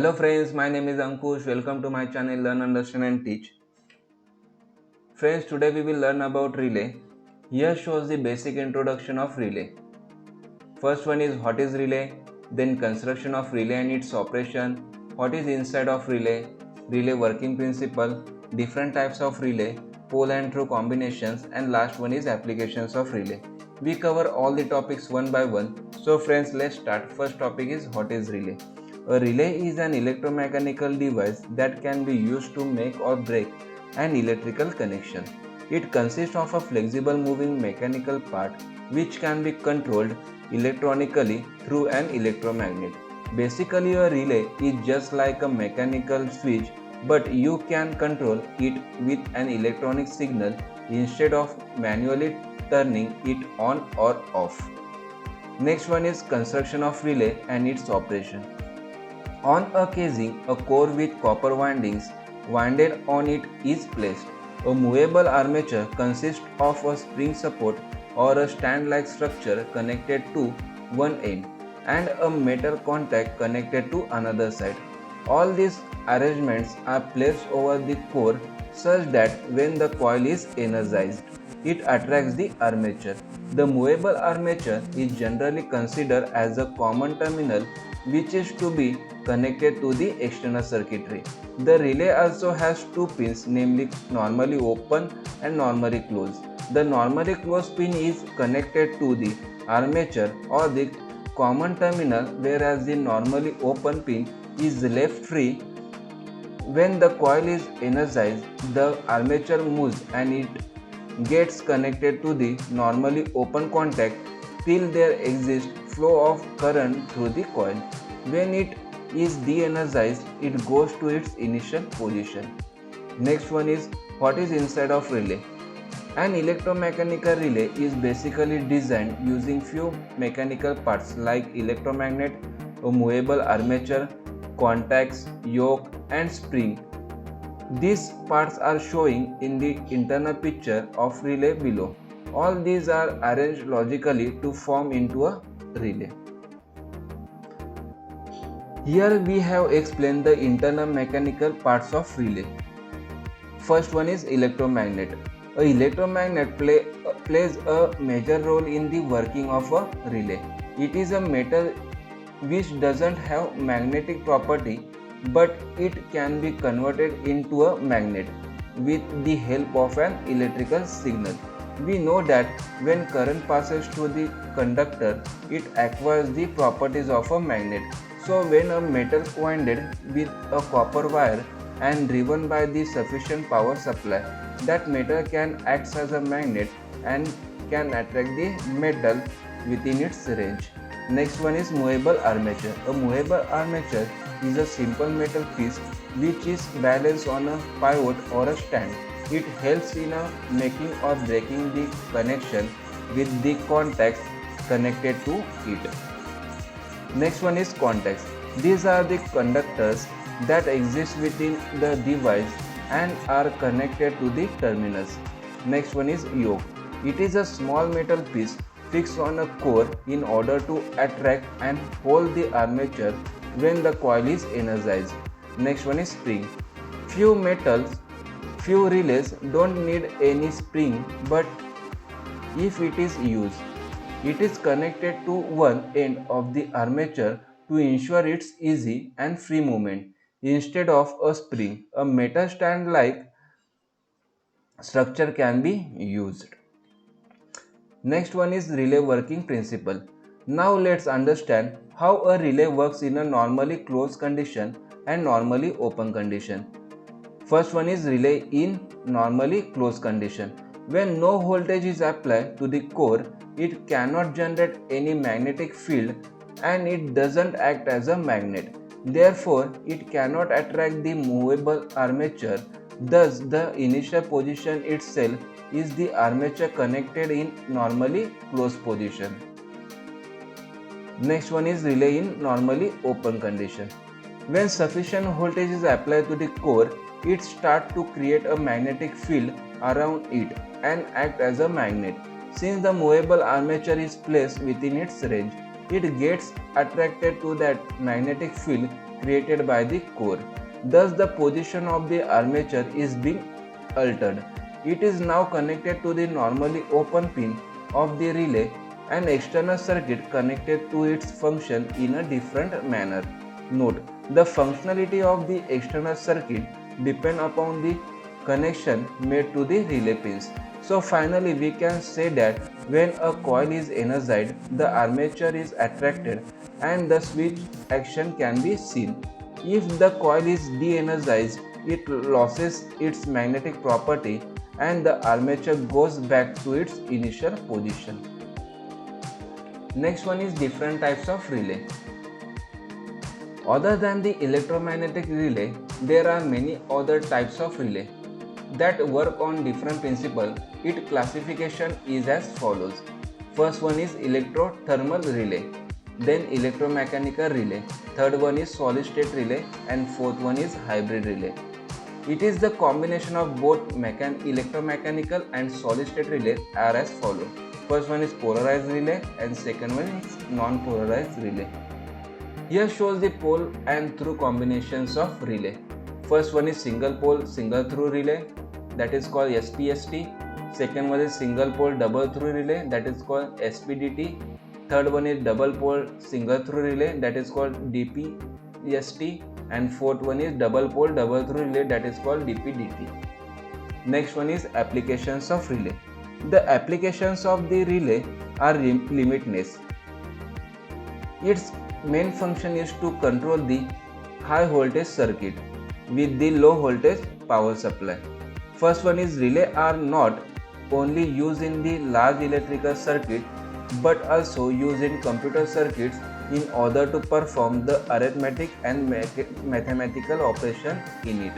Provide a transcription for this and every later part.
Hello friends, my name is Ankush. Welcome to my channel Learn, Understand and Teach. Friends, today we will learn about relay. Here shows the basic introduction of relay. First one is what is relay, then construction of relay and its operation, what is inside of relay working principle, different types of relay, pole and through combinations, and last one is applications of relay. We cover all the topics one by one. So friends, let's start. First topic is what is relay. A relay is an electromechanical device that can be used to make or break an electrical connection. It consists of a flexible moving mechanical part which can be controlled electronically through an electromagnet. Basically, a relay is just like a mechanical switch, but you can control it with an electronic signal instead of manually turning it on or off. Next one is construction of relay and its operation. On a casing, a core with copper windings winded on it is placed. A movable armature consists of a spring support or a stand-like structure connected to one end and a metal contact connected to another side. All these arrangements are placed over the core such that when the coil is energized, it attracts the armature. The movable armature is generally considered as a common terminal which is to be connected to the external circuitry. The relay also has two pins, namely normally open and normally closed. The normally closed pin is connected to the armature or the common terminal, whereas the normally open pin is left free. When the coil is energized, the armature moves and it gets connected to the normally open contact till there exists flow of current through the coil. When it is de-energized, it goes to its initial position. Next one is what is inside of relay. An electromechanical relay is basically designed using few mechanical parts like electromagnet, a movable armature, contacts, yoke and spring. These parts are showing in the internal picture of relay below. All these are arranged logically to form into a relay. Here we have explained the internal mechanical parts of relay. First one is electromagnet. A electromagnet plays a major role in the working of a relay. It is a metal which doesn't have magnetic property, but it can be converted into a magnet with the help of an electrical signal. We know that when current passes through the conductor, it acquires the properties of a magnet. So when a metal winded with a copper wire and driven by the sufficient power supply, that metal can act as a magnet and can attract the metal within its range. Next one is movable armature. A movable armature is a simple metal piece which is balanced on a pivot or a stand. It helps in making or breaking the connection with the contacts connected to it. Next one is contacts. These are the conductors that exist within the device and are connected to the terminals. Next one is yoke. It is a small metal piece fixed on a core in order to attract and hold the armature when the coil is energized. Next one is spring. Few relays don't need any spring, but if it is used, it is connected to one end of the armature to ensure its easy and free movement. Instead of a spring, a metal stand like structure can be used. Next one is relay working principle. Now let's understand how a relay works in a normally closed condition and normally open condition. First one is relay in normally closed condition. When no voltage is applied to the core, it cannot generate any magnetic field and it doesn't act as a magnet. Therefore, it cannot attract the movable armature. Thus, the initial position itself is the armature connected in normally closed position. Next one is relay in normally open condition. When sufficient voltage is applied to the core, it starts to create a magnetic field around it and act as a magnet. Since the movable armature is placed within its range, it gets attracted to that magnetic field created by the core. Thus the position of the armature is being altered. It is now connected to the normally open pin of the relay. An external circuit connected to its function in a different manner. Note, the functionality of the external circuit depends upon the connection made to the relay pins. So finally we can say that when a coil is energized, the armature is attracted and the switch action can be seen. If the coil is de-energized, it loses its magnetic property and the armature goes back to its initial position. Next one is different types of relay. Other than the electromagnetic relay, there are many other types of relay that work on different principles. Its classification is as follows. First one is electrothermal relay, then electromechanical relay, third one is solid state relay, and fourth one is hybrid relay. It is the combination of both electromechanical and solid state relay are as follows. First one is polarized relay and second one is non-polarized relay. Here shows the pole and through combinations of relay. First one is single pole single through relay, that is called SPST. Second one is single pole double through relay, that is called SPDT. Third one is double pole single through relay, that is called DPST. And fourth one is double pole double through relay, that is called DPDT. Next one is applications of relay. The applications of the relay are limitless. Its main function is to control the high voltage circuit with the low voltage power supply. First one is relay are not only used in the large electrical circuit but also used in computer circuits in order to perform the arithmetic and mathematical operation in it.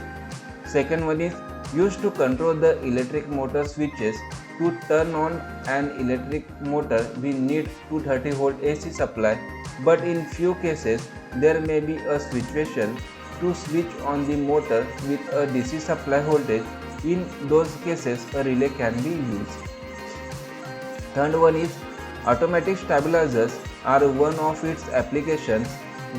Second one is used to control the electric motor switches. To turn on an electric motor we need 230 volt AC supply, but in few cases there may be a situation to switch on the motor with a DC supply voltage. In those cases a relay can be used. Third one is automatic stabilizers are one of its applications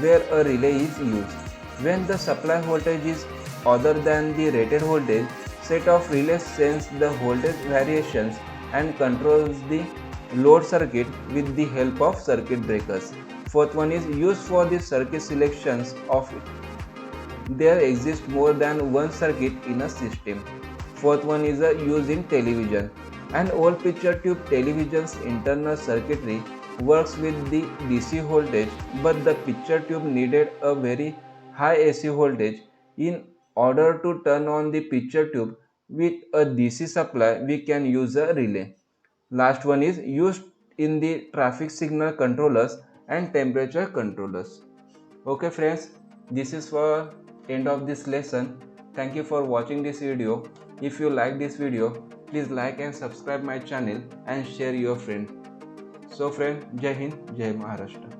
where a relay is used. When the supply voltage is other than the rated voltage, set of relays sense the voltage variations and controls the load circuit with the help of circuit breakers. Fourth one is used for the circuit selections of it. There exists more than one circuit in a system. Fourth one is used in television. An old picture tube television's internal circuitry works with the DC voltage, but the picture tube needed a very high AC voltage. In order to turn on the picture tube with a DC supply, we can use a relay. Last one is used in the traffic signal controllers and temperature controllers. Okay friends, this is for end of this lesson. Thank you for watching this video. If you like this video, please like and subscribe my channel and share your friend. So friend, Jai Hind, Jai Maharashtra.